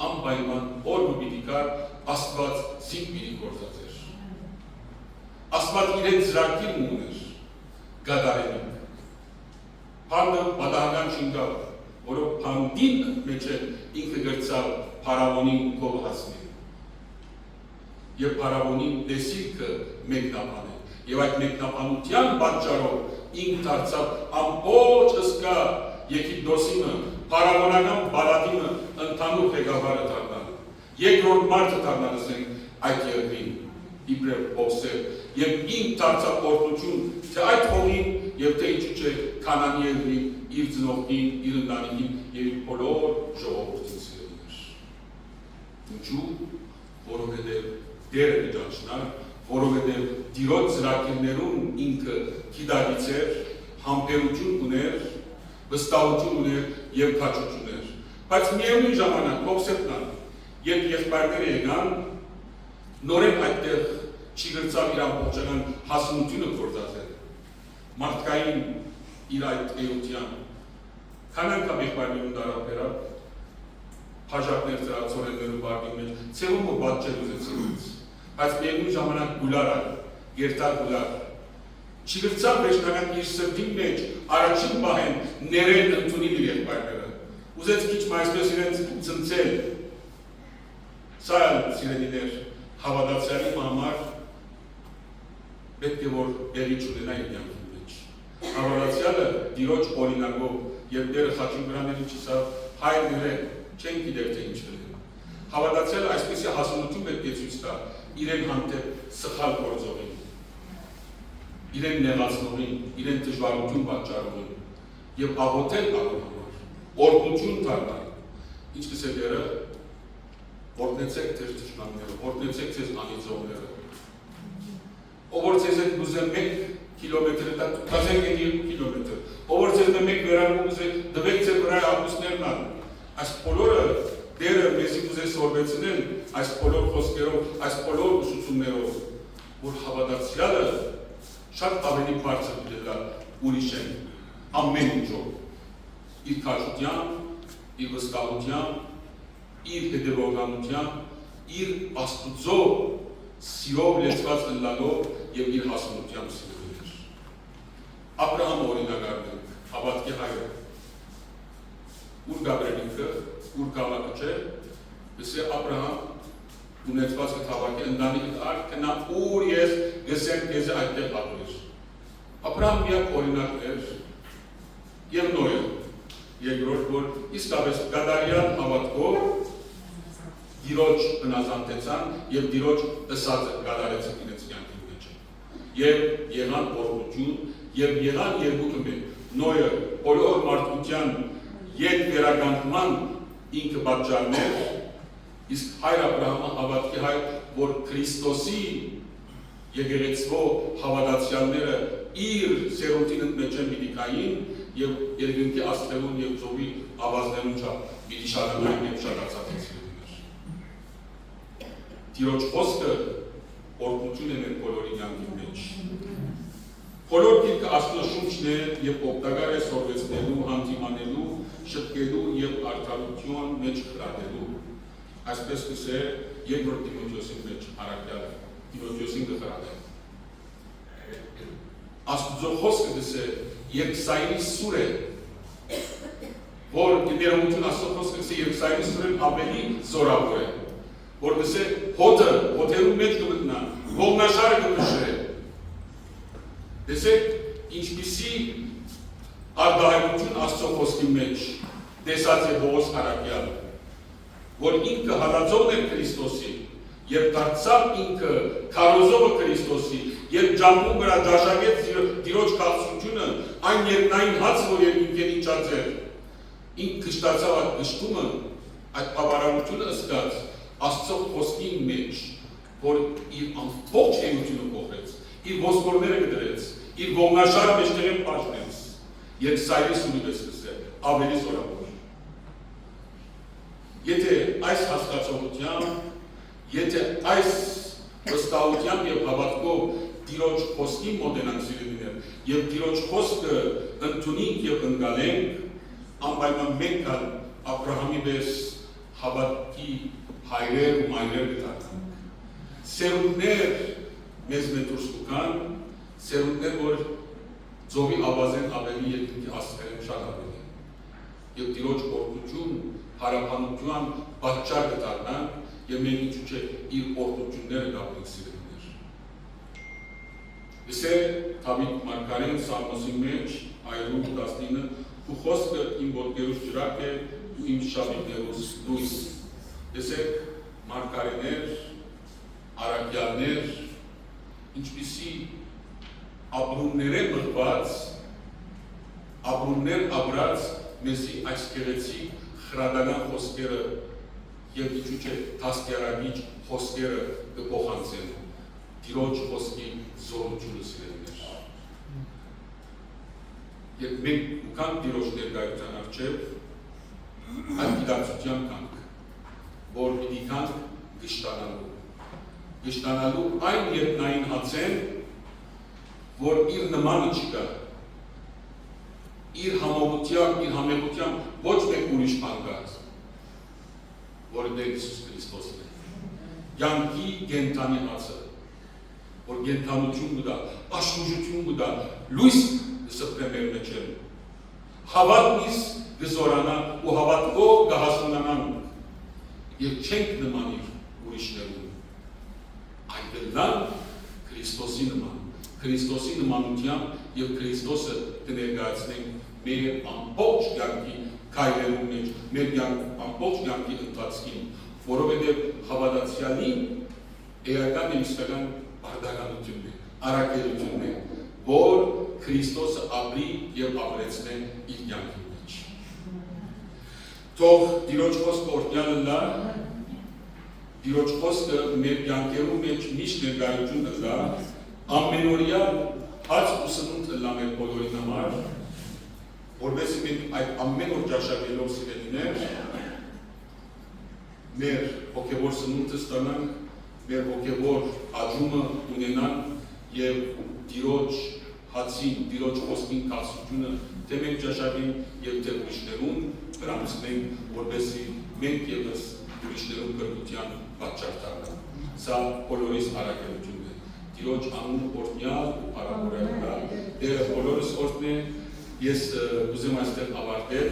անպայման օրը պիտի գար, Աստված զինք պիտի գործածեր։ Աստված իրեն ծրագիր ուներ, գադարենիք։ Փանդը պատահական չընկավ, որով փանդին մեջ ինքը գրծավ փարավոնին կողմ հասնել։ Եվ փարավոնին դեսիքը մեկնաբանել։ Եվ այդ մեկնաբանության պատճառով ինք դարձավ ամբողջ հսկա Եգիպտոսինը, փարավոնական բալադինը ընդհանուր ղեկավարը դառնալ։ Երկրորդ մարդը դառնալ ասենք այդ երկրին, իբրև Հովսեփ, եւ ինք դարձավ օրդություն, թե այդ հողին եւ թե ինչու՞ չէ Քանանի երկրին, իր ծնողքին, իր ընտանիքին եւ իր բոլոր ժողովրդին սիրելիներ։ Ինչու՞, որովհետեւ դերը դիճանչնար, որովհետև Տիրոջ ծրագիրներում ինքը գիտակից էր, համբերություն ուներ, վստահություն ուներ եւ քաջություն էր։ Բայց միևնույն ժամանակ Հովսեփն երբ եղբայրները եկան, նորեն այդտեղ չի գրծավ իր ամբողջական հասունությունը գործածել։ Մարդկային իր այդ էության։ Քան անգամ եղբայրներուն դարաբերավ, հաջակներ ծրացորեններու բարգի մեջ, ցեղումը պատճել ուզեցինից։ Բայց միևնույն ժամանակ գուլար, երթար գուլար, չգրծավ վերջնական իր սրտի մեջ առաջին պահեն ներել ընդունիլ իր եղբայրները, ուզեց քիչ այսպես իրենց ցնցել, սա սիրելիներ, հավատացյալի համար պետք է որ տեղի չունենա իր կյանքի մեջ։ Հավատացյալը Տիրոջ օրինակով, երբ դերը խաչի վրաների չսավ, հայրները չեն գիտեր թե ինչ կլինի։ Հավատացյալը այսպեսի հասունություն պետք է ցույց տա իրեն հանդեպ սխալ գործողին, իրեն նեղացնողին, իրեն դժվարություն պատճառողին եւ աղոթել աղոթ համար, օրհնություն դառնալ։ Ինչպես է դերը օրհնեցեք ձեր ճշմարտները, օրհնեցեք ձեզ անիծողները։ Ով որ ձեզ հետ ուզե 1 կիլոմետր տա, կասեք 2 կիլոմետր։ Ով որ ձեզ 1 վերանում ուզե, դվեք ձեր վրա ապուստներն ան։ Այս բոլորը դերը մեզի ուզե սորվեցնել այս բոլոր խոսքերով, այս բոլոր ուսուցումներով, որ հավատացյալը շատ ավելի բարձր դելա ուրիշ են ամեն ինչով։ Իր քաջությամբ, իր վստահությամբ, իր հետևողականությամբ, իր Աստուծո սիրով լեցված ըլլալով եւ իր հասունությամբ սիրել էր։ Աբրահամ օրինակարն է, հավատքի հայրը։ Ուր Գաբրելինքը, ուր կավակը չէ, բեսե Աբրահամ ունեցված կթավակի ընտանիք արդ կնա ուր ես գսեմ կեզը այդտեղ ապրիր։ Աբրահամ միակ օրինակն էր եւ Նոյը, երկրորդ, որ իսկապես գադարյան հավատքով դիրոջ բնազանդեցան եւ դիրոջ ըսածը գադարեցին իրենց կյանքի մեջ։ Եվ եղան օրհնություն եւ եղան երկուքը մեկ։ Նոյը բոլոր մարդկության ետ վերականգնման ինքը պատճառներ, իսկ հայր Աբրահամը հավատքի հայր, որ Քրիստոսի եկեղեցվո հավատացյալները իր սերունդին ընդմեջեն պիտի կային եւ երկնքի աստղերուն եւ ծովի ավազներուն չափ պիտի շարունակեն եւ շարացածեցին։ Տիրոջ խոսքը օրհնություն է մեր բոլորի կյանքի մեջ։ Բոլոր գիրքը Աստծո շունչն է եւ օգտակար է սորվեցնելու, հանդիմանելու, շտկելու եւ արդարության մեջ խրատելու։ Այսպես կսե երկրորդ Տիմոթեոսի մեջ առաքյալ Տիմոթեոսին գխրատել։ Աստծո խոսքը դեսե Երկսայրի սուր է, որ ներողություն Աստծո խոսքը դեսե Երկսայրի սուրեն ավելի զորավոր է, որ դեսե հոթերու մեջ կմտնա, ողնաշարը կմշրե։ Դեսեք ինչպիսի արտահայտություն Աստծո խոսքի մեջ տեսած է Պողոս առաքյալը, որ ինքը հալածողն էր Քրիստոսի եւ դարձավ ինքը քարոզողը Քրիստոսի եւ ջամբուն վրա դաշակեց Տիրոջ քաղցրությունը այն երկնային հացը, որ երկինքեն իջած էր, ինքը կշտացավ այդ կշտումը, այդ բավարարությունը ըսկած Աստծո խոսքի մեջ, որ իր ամբողջ էությունը փոխեց, իր ոսկորները գդրեց, իր ողնաշարը մեջտեղեն պաշտեց, Երկսայրի սուրի պես կսե, ավելի զորավոր։ Եթե այս հասկացողությամբ, եթե այս վստահությամբ եւ հավատքով Տիրոջ խոսքի մոտենանք սիրելիներ եւ Տիրոջ խոսքը ընդունենք եւ ընկալենք, անպայման մենք Աբրահամի պես հավատքի հայրեր ու մայրեր կդառնանք։ Սերունդներ մեզ դուրս կգան, սերունդներ, որ ծովի ավազեն ավելի երկնքի աստղերեն շատ ավելի։ Եվ Տիրոջ օրհնություն, հարաբանության պատճառ կդառնանք եւ մենք ինչու՞ չէ իր օրհնությունները կապենք սիրելիներ։ Իսկ Դավիթ մարգարեն Սաղմոսի մեջ այրում 19 ու խոսքը իմ ոտներուս ջրակ է ու իմ շաբիներուս լույս։ Տեսեք մարգարեներ, առաքյալներ, ինչպիսի ապրումներ են մղված, ապրումներ ապրած մեզի այս գեղեցիկ խրադական խոսքերը եւ ինչու՞ չէ դաստիարակիչ խոսքերը կփոխանցեն Տիրոջ խոսքի զորությունը սիրելիներ։ Եվ մենք կան Տիրոջ ներկայության առջև այդ գիտակցությամբ կանք, որ պիտի կանք գշտանալու այն երկնային հացեն, որ իր նմանը չկա, իր համողությամբ, իր համեղությամբ ոչ մեկ ուրիշ բան կա, որը դեր Հիսուս Քրիստոսն է։ Յանքի գենթանի հացը, որ գենթանություն կտա, աշխուժություն կտա, լույս կսփռե մեր մեջ են։ Հավատքից կզորանա ու հավատքով կհասունանանք եւ չենք նմանիր ուրիշներուն։ Այդքան Քրիստոսի նման, Քրիստոսի նմանությամբ եւ Քրիստոսը կներկայացնենք մեր ամբողջ կյանքի քայլերու մեջ, մեր ամբողջ կյանքի ընթացքին, որովհետեւ հավատացյալին էական եւ իսկական բարդականությունն է, առաքելությունն է, որ Քրիստոսը ապրի եւ ապրեցնե իր կյանքի մեջ։ Թող Տիրոջ խոսքը օրհնյալը լա Տիրոջ խոսքը մեր կյանքերում մեջ միշտ ներկայություն կտա, ամենօրյա հաց ու սնունդ կլա մեր բոլորի համար, որովհետեւ մենք այդ ամեն օր ճաշակելով սիրելիներ, մեր հոգևոր սնունդը ստանանք, մեր հոգևոր աճումը ունենանք եւ Տիրոջ հացին, Տիրոջ խոսքին կացությունը թե մենք ճաշակենք եւ թե ուրիշներուն գրանցնենք, որովհետեւ մենք եւս ուրիշներուն կրթության պատճառ տանք։ Սա բոլորիս արագություն է։ Տիրոջ անունը օրհնյալ ու փառավորել է։ Դերը բոլորս օրհնե։ Ես ուզում այստեղ ավարտել,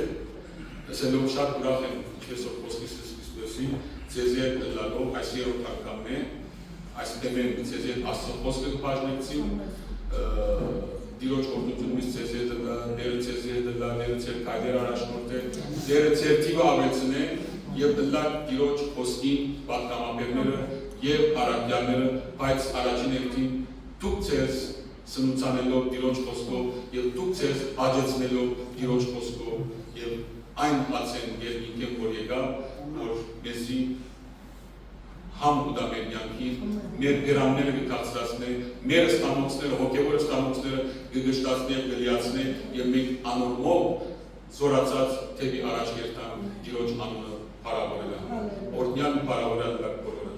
ասելով շատ ուրախ եմ, ինչպես որ Խոսքի Քրիստոսի ձեզ հետ լալով այս երրորդ անգամն է, այսինքն մենք ձեզ հետ Աստծո խոսքը կբաժնեցի, Տիրոջ օրհնությունից ձեզ հետ լա, Տերը ձեզ հետ լա, Տերը ձեր քայլեր առաջնորդել, Տերը ձեր թիվը ավելցնե եւ լա Տիրոջ խոսքին պատգամաբերները եւ առաքյալները, բայց առաջին հերթին դուք ձեզ սնուցանելով Տիրոջ խոսքով եւ դուք ձեզ աջեցնելով Տիրոջ խոսքով եւ այն հացեն երկինքեն որ եկա, որ մեզի համ ու դա մեր կյանքին, մեր գրանները կկացրացնե, մեր ստամոքսները, հոգևոր ստամոքսները կգշտացնե եւ կլիացնե եւ մենք անորմով զորացած թեպի առաջ կերտան Տիրոջ անունը փառավորել։ Օրհնյալ ու փառավորել լավ բոլորը։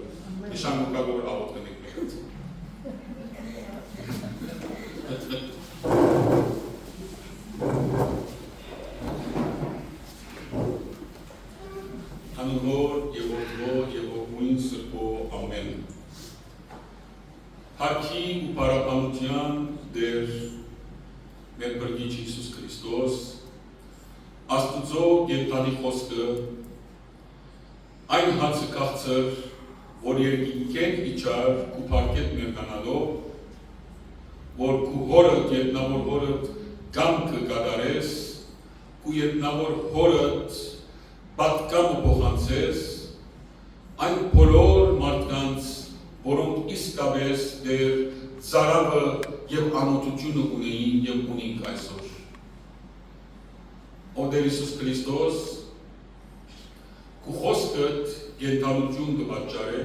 Նշանակավոր աղոթք կնենք մեզ։ Անունով եւ որդվո եւ ողմույն սրբո ամեն։ Հարկի ու պարապանության դեր մեր բրգիչ Հիսուս Քրիստոս, Աստուծո գենտանի խոսքը, այն հացը քաղցր, որ երկինքեն իջար ու պարկետ մերկանալով, որ կու հորըտ երտնավոր հորըտ գամքը գադարես, կու երտնավոր հորըտ պատկամը փոխանցես, այն բոլոր մարդկանց, որոնք իսկապես դեր ծարավը եւ անօթությունը ունեին եւ ունենք այսօր։ Ով Դեր Հիսուս Քրիստոս, քու խոսքդ գենտանություն կպատճառե,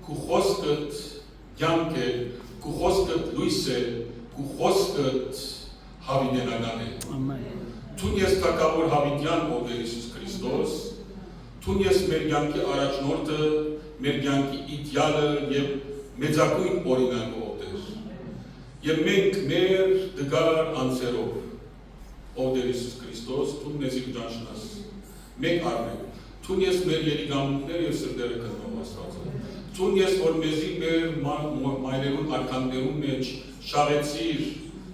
քու խոսքդ կյանք է, քու խոսքդ լույս է, քու խոսքդ հավիտենական է։ Թուն ես թակավոր հավիտյան ով Դեր Հիսուս Քրիստոս, թուն ես մեր կյանքի առաջնորդը, մեր կյանքի իդեալը եւ մեծագույն օրինակը ով Դեր։ Եվ մենք մեր դգար անձերով ով Դեր Հիսուս Քրիստոս, թուն մեզի կճանչնաս, մենք արնենք, թուն ես մեր երիգամունքները և սրդերը կնով Աստվածը, թուն ես որ մեզի մեր մայրերուն արկաններուն մեջ շաղեցիր,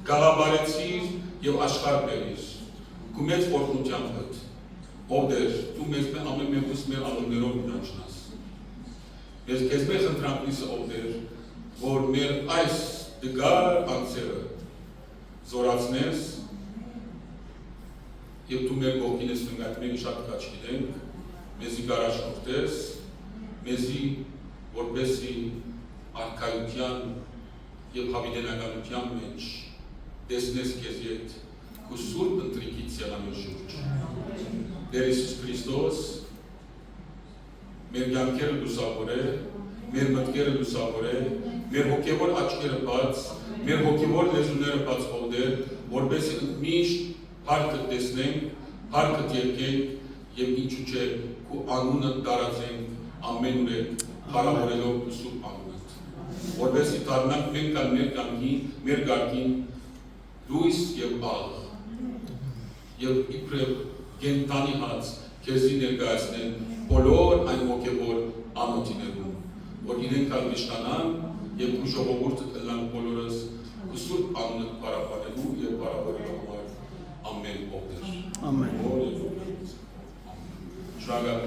գաղաբարեցիր և աշխար բերիր, կու մեծ օրհնության հըտ, ով Դեր, թու մեզ ամեն մեկուս մեր անուններով կճանչնաս, ես կեզ մեր խնդրանքնիսը ով Դեր, որ մեր այս դգար անձերը զորացնես, և դու մեր գողքին ես վնգայք, մենք շատ կաչ գիտենք, մեզի գարաշնորդես, մեզի որպեսի արկայության և հավիտենականության մեջ տեսնես կեզ ետ կու սուրբ ընտրիկից եղամեն շուրջ։ Դեր Հիսուս Քրիստոս, մեր կյանքերը լուսավոր է, մեր մտքերը լուսավոր է, մեր հոգևոր աչքերը բաց, մեր հոգևոր լեզուները բաց ով Դեր, որպեսի միշտ Փառքը տեսնենք, փառքը երկենք և ինչու չէ քու անունը տարածենք ամենուրեք փառավորելով քու սուրբ անունդ, որպեսզի դառնանք մենք կան մեր կյանքին, մեր գարկին լույս և աղ և իբրև գենտանի հաց քեզի ներկայացնեն բոլոր այն հոգևոր անոթիներում, որ իրենք կան միշտանան և քու ժողովուրդը կլան բոլորս քու սուրբ անունը փառաբանելու և փառավորելու համար Amen. Amen. Amen. Şuraga